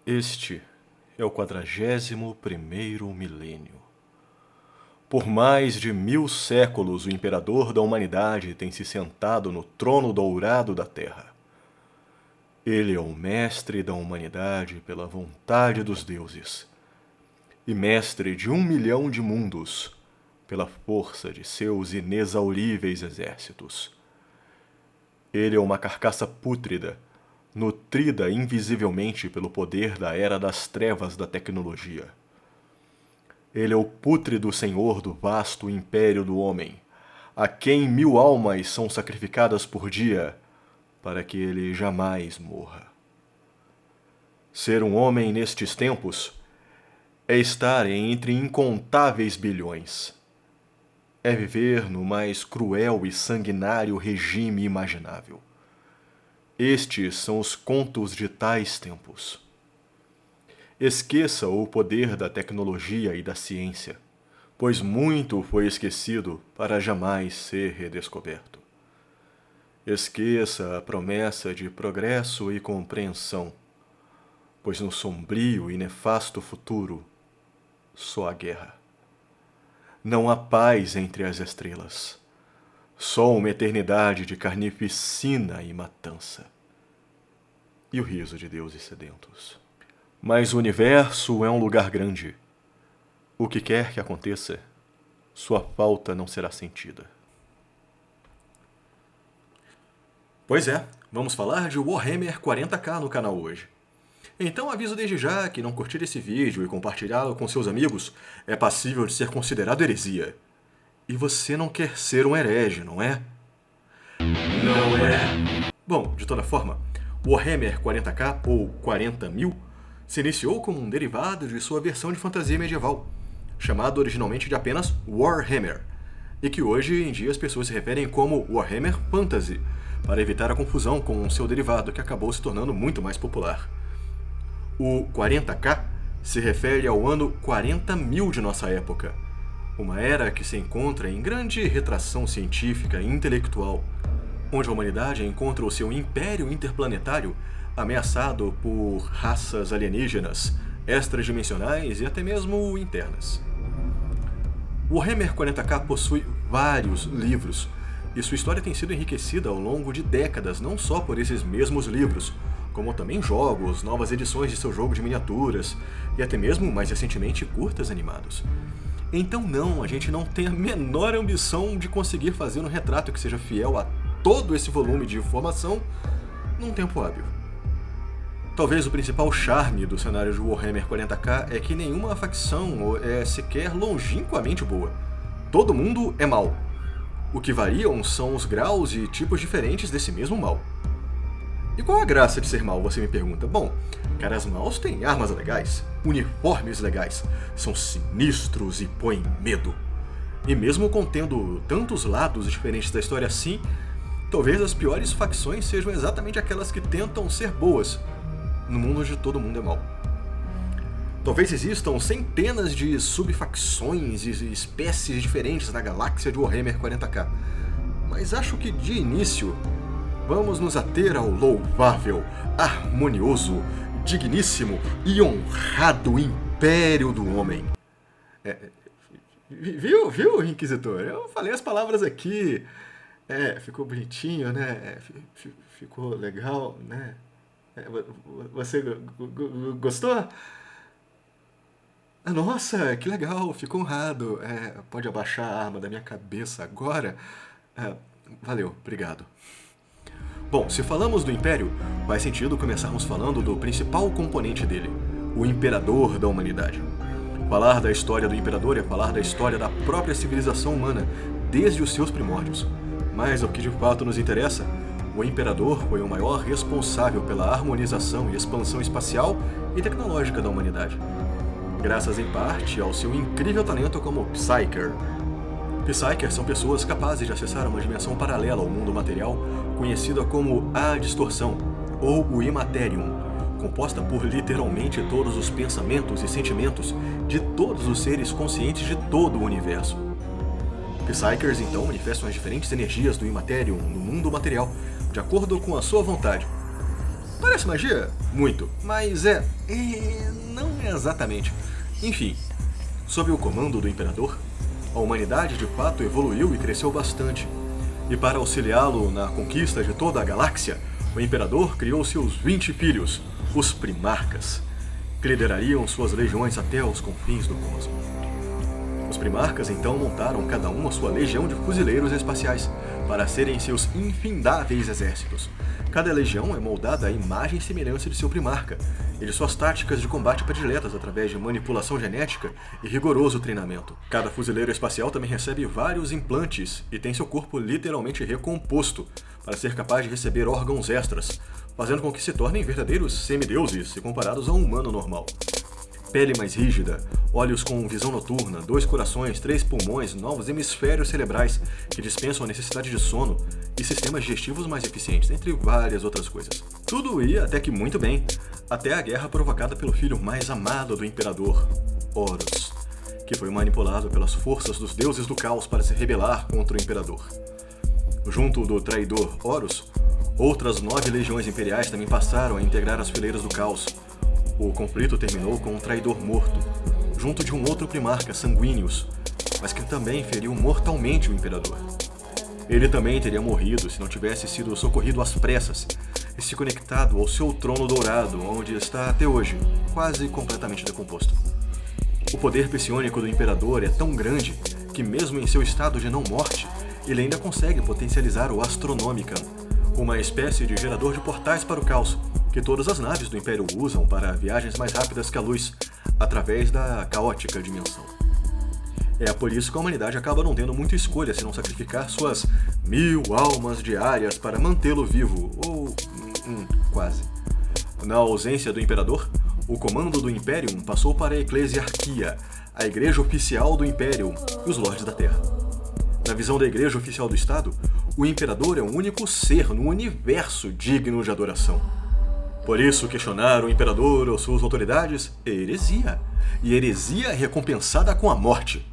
Este é o 41º milênio. Por mais de 1000 séculos, o imperador da humanidade tem se sentado no trono dourado da Terra. Ele é o mestre da humanidade pela vontade dos deuses, e mestre de 1 milhão de mundos pela força de seus inexauríveis exércitos. Ele é uma carcaça pútrida, nutrida invisivelmente pelo poder da era das trevas da tecnologia. Ele é o pútrido senhor do vasto império do homem, a quem 1000 almas são sacrificadas por dia, para que ele jamais morra. Ser um homem nestes tempos é estar entre incontáveis bilhões. É viver no mais cruel e sanguinário regime imaginável. Estes são os contos de tais tempos. Esqueça o poder da tecnologia e da ciência, pois muito foi esquecido para jamais ser redescoberto. Esqueça a promessa de progresso e compreensão, pois no sombrio e nefasto futuro só há guerra. Não há paz entre as estrelas, só uma eternidade de carnificina e matança. E o riso de deuses sedentos. Mas o universo é um lugar grande. O que quer que aconteça, sua falta não será sentida. Pois é, vamos falar de Warhammer 40k no canal hoje. Então aviso desde já que não curtir esse vídeo e compartilhá-lo com seus amigos é passível de ser considerado heresia. E você não quer ser um herege, não é? Não é! Bom, de toda forma, Warhammer 40k, ou 40.000, se iniciou como um derivado de sua versão de fantasia medieval, chamado originalmente de apenas Warhammer, e que hoje em dia as pessoas se referem como Warhammer Fantasy, para evitar a confusão com seu derivado que acabou se tornando muito mais popular. O 40k se refere ao ano 40.000 de nossa época, uma era que se encontra em grande retração científica e intelectual, onde a humanidade encontra o seu império interplanetário ameaçado por raças alienígenas, extradimensionais e até mesmo internas. O Warhammer 40k possui vários livros, e sua história tem sido enriquecida ao longo de décadas, não só por esses mesmos livros, como também jogos, novas edições de seu jogo de miniaturas, e até mesmo, mais recentemente, curtas animados. Então não, a gente não tem a menor ambição de conseguir fazer um retrato que seja fiel a todo esse volume de informação num tempo hábil. Talvez o principal charme do cenário de Warhammer 40k é que nenhuma facção é sequer longínquamente boa. Todo mundo é mau. O que variam são os graus e tipos diferentes desse mesmo mal. E qual a graça de ser mau, você me pergunta? Bom, caras maus têm armas legais, uniformes legais, são sinistros e põem medo. E mesmo contendo tantos lados diferentes da história assim, talvez as piores facções sejam exatamente aquelas que tentam ser boas, no mundo onde todo mundo é mau. Talvez existam centenas de subfacções e espécies diferentes na galáxia de Warhammer 40k, mas acho que de início vamos nos ater ao louvável, harmonioso, digníssimo e honrado Império do Homem. Viu, Inquisitor? Eu falei as palavras aqui. Ficou bonitinho, né? Ficou legal, né? Você gostou? Nossa, que legal, fico honrado. Pode abaixar a arma da minha cabeça agora? Valeu, obrigado. Bom, se falamos do Império, faz sentido começarmos falando do principal componente dele, o Imperador da humanidade. Falar da história do Imperador é falar da história da própria civilização humana, desde os seus primórdios. Mas o que de fato nos interessa, o Imperador foi o maior responsável pela harmonização e expansão espacial e tecnológica da humanidade, graças em parte ao seu incrível talento como Psyker. Psykers são pessoas capazes de acessar uma dimensão paralela ao mundo material, conhecida como a Distorção, ou o Imaterium, composta por literalmente todos os pensamentos e sentimentos de todos os seres conscientes de todo o universo. Psykers então manifestam as diferentes energias do Imaterium no mundo material, de acordo com a sua vontade. Parece magia? Muito, mas não é exatamente. Enfim, sob o comando do Imperador, a humanidade de fato evoluiu e cresceu bastante. E para auxiliá-lo na conquista de toda a galáxia, o Imperador criou seus 20 filhos, os Primarcas, que liderariam suas legiões até os confins do cosmos. Os Primarcas então montaram cada um a sua legião de fuzileiros espaciais, para serem seus infindáveis exércitos. Cada legião é moldada à imagem e semelhança de seu Primarca, e de suas táticas de combate prediletas através de manipulação genética e rigoroso treinamento. Cada fuzileiro espacial também recebe vários implantes e tem seu corpo literalmente recomposto para ser capaz de receber órgãos extras, fazendo com que se tornem verdadeiros semideuses se comparados a um humano normal. Pele mais rígida, olhos com visão noturna, 2 corações, 3 pulmões, novos hemisférios cerebrais que dispensam a necessidade de sono e sistemas digestivos mais eficientes, entre várias outras coisas. Tudo ia até que muito bem, até a guerra provocada pelo filho mais amado do Imperador, Horus, que foi manipulado pelas forças dos deuses do caos para se rebelar contra o Imperador. Junto do traidor Horus, outras 9 legiões imperiais também passaram a integrar as fileiras do caos. O conflito terminou com um traidor morto, junto de um outro primarca, Sanguinius, mas que também feriu mortalmente o Imperador. Ele também teria morrido se não tivesse sido socorrido às pressas e se conectado ao seu trono dourado, onde está até hoje, quase completamente decomposto. O poder psiônico do Imperador é tão grande que, mesmo em seu estado de não-morte, ele ainda consegue potencializar o Astronomicon, uma espécie de gerador de portais para o caos, que todas as naves do Império usam para viagens mais rápidas que a luz, através da caótica dimensão. É por isso que a humanidade acaba não tendo muita escolha se não sacrificar suas 1000 almas diárias para mantê-lo vivo, ou quase. Na ausência do Imperador, o comando do Imperium passou para a Eclesiarquia, a igreja oficial do Imperium e os Lordes da Terra. Na visão da igreja oficial do Estado, o Imperador é o único ser no universo digno de adoração. Por isso, questionar o Imperador ou suas autoridades é heresia, e heresia é recompensada com a morte.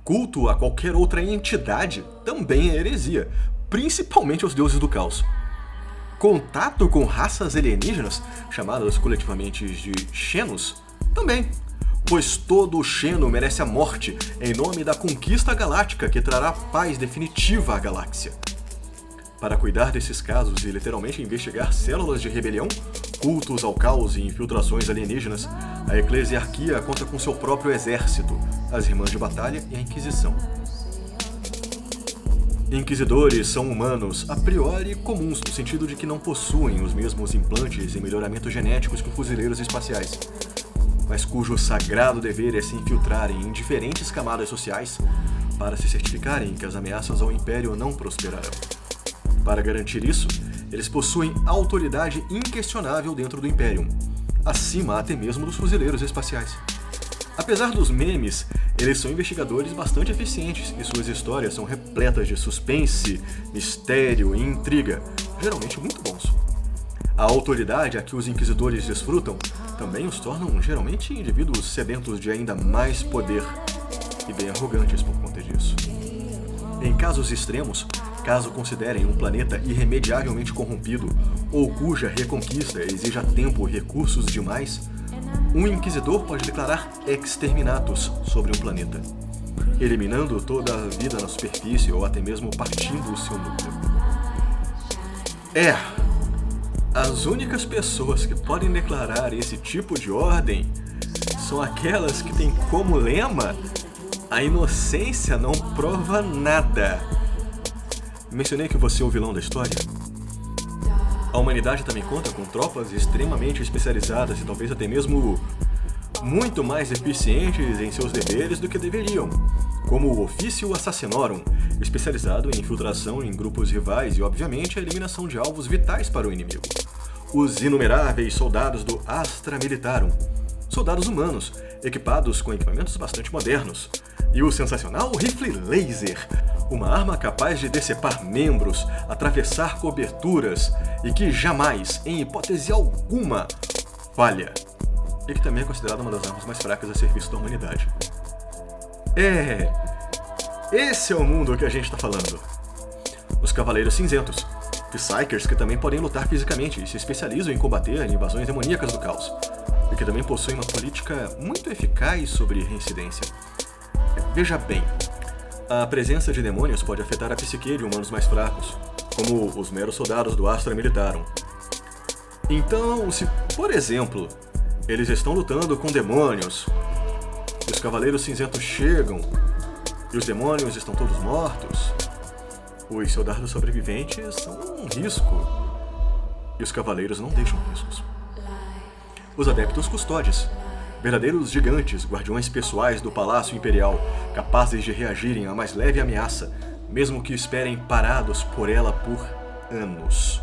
Culto a qualquer outra entidade também é heresia, principalmente aos deuses do caos. Contato com raças alienígenas, chamadas coletivamente de Xenos, também, pois todo Xeno merece a morte em nome da conquista galáctica que trará paz definitiva à galáxia. Para cuidar desses casos e literalmente investigar células de rebelião, cultos ao caos e infiltrações alienígenas, a Eclesiarquia conta com seu próprio exército, as Irmãs de Batalha e a Inquisição. Inquisidores são humanos a priori comuns, no sentido de que não possuem os mesmos implantes e melhoramentos genéticos que fuzileiros espaciais, mas cujo sagrado dever é se infiltrarem em diferentes camadas sociais para se certificarem que as ameaças ao Império não prosperarão. Para garantir isso, eles possuem autoridade inquestionável dentro do Imperium, acima até mesmo dos fuzileiros espaciais. Apesar dos memes, eles são investigadores bastante eficientes e suas histórias são repletas de suspense, mistério e intriga, geralmente muito bons. A autoridade a que os inquisidores desfrutam também os tornam geralmente indivíduos sedentos de ainda mais poder e bem arrogantes por conta disso. Em casos extremos, caso considerem um planeta irremediavelmente corrompido ou cuja reconquista exija tempo e recursos demais, um inquisidor pode declarar exterminatus sobre um planeta, eliminando toda a vida na superfície ou até mesmo partindo o seu núcleo. As únicas pessoas que podem declarar esse tipo de ordem são aquelas que têm como lema: a inocência não prova nada. Mencionei que você é o vilão da história? A humanidade também conta com tropas extremamente especializadas e talvez até mesmo muito mais eficientes em seus deveres do que deveriam, como o Officio Assassinorum, especializado em infiltração em grupos rivais e, obviamente, a eliminação de alvos vitais para o inimigo. Os inumeráveis soldados do Astra Militarum, soldados humanos, equipados com equipamentos bastante modernos, e o sensacional rifle laser, uma arma capaz de decepar membros, atravessar coberturas e que jamais, em hipótese alguma, falha. E que também é considerada uma das armas mais fracas a serviço da humanidade. Esse é o mundo que a gente está falando. Os Cavaleiros Cinzentos, Psykers que também podem lutar fisicamente e se especializam em combater invasões demoníacas do caos, e que também possuem uma política muito eficaz sobre reincidência. Veja bem, a presença de demônios pode afetar a psique de humanos mais fracos, como os meros soldados do Astra Militarum. Então, se, por exemplo, eles estão lutando com demônios, e os Cavaleiros Cinzentos chegam, e os demônios estão todos mortos, os soldados sobreviventes são um risco, e os cavaleiros não deixam riscos. Os Adeptos Custodes, verdadeiros gigantes, guardiões pessoais do Palácio Imperial, capazes de reagirem a mais leve ameaça, mesmo que esperem parados por ela por anos.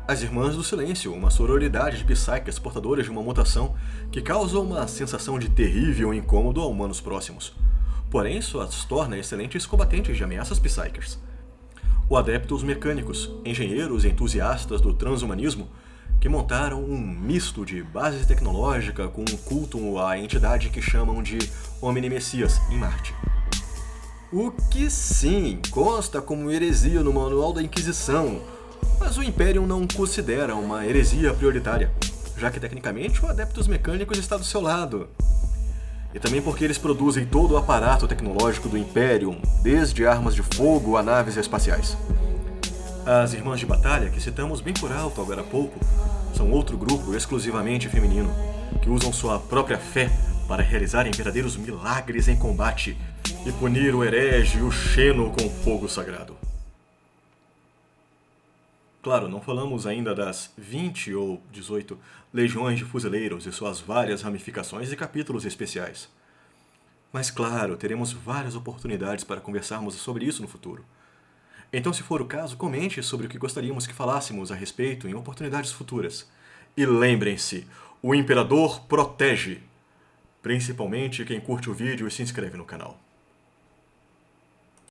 As Irmãs do Silêncio, uma sororidade de psíquicas portadoras de uma mutação que causa uma sensação de terrível incômodo a humanos próximos. Porém, isso as torna excelentes combatentes de ameaças psíquicas. O Adeptos Mecânicos, engenheiros e entusiastas do transhumanismo, que montaram um misto de base tecnológica com um culto à entidade que chamam de Omni Messias em Marte. O que sim, consta como heresia no Manual da Inquisição, mas o Imperium não considera uma heresia prioritária, já que tecnicamente o Adeptos Mecânicos está do seu lado. E também porque eles produzem todo o aparato tecnológico do Imperium, desde armas de fogo a naves espaciais. As Irmãs de Batalha, que citamos bem por alto agora há pouco, são outro grupo exclusivamente feminino, que usam sua própria fé para realizarem verdadeiros milagres em combate e punir o herege e o Xeno com fogo sagrado. Claro, não falamos ainda das 20 ou 18 legiões de fuzileiros e suas várias ramificações e capítulos especiais. Mas claro, teremos várias oportunidades para conversarmos sobre isso no futuro. Então, se for o caso, comente sobre o que gostaríamos que falássemos a respeito em oportunidades futuras. E lembrem-se, o Imperador protege, principalmente quem curte o vídeo e se inscreve no canal.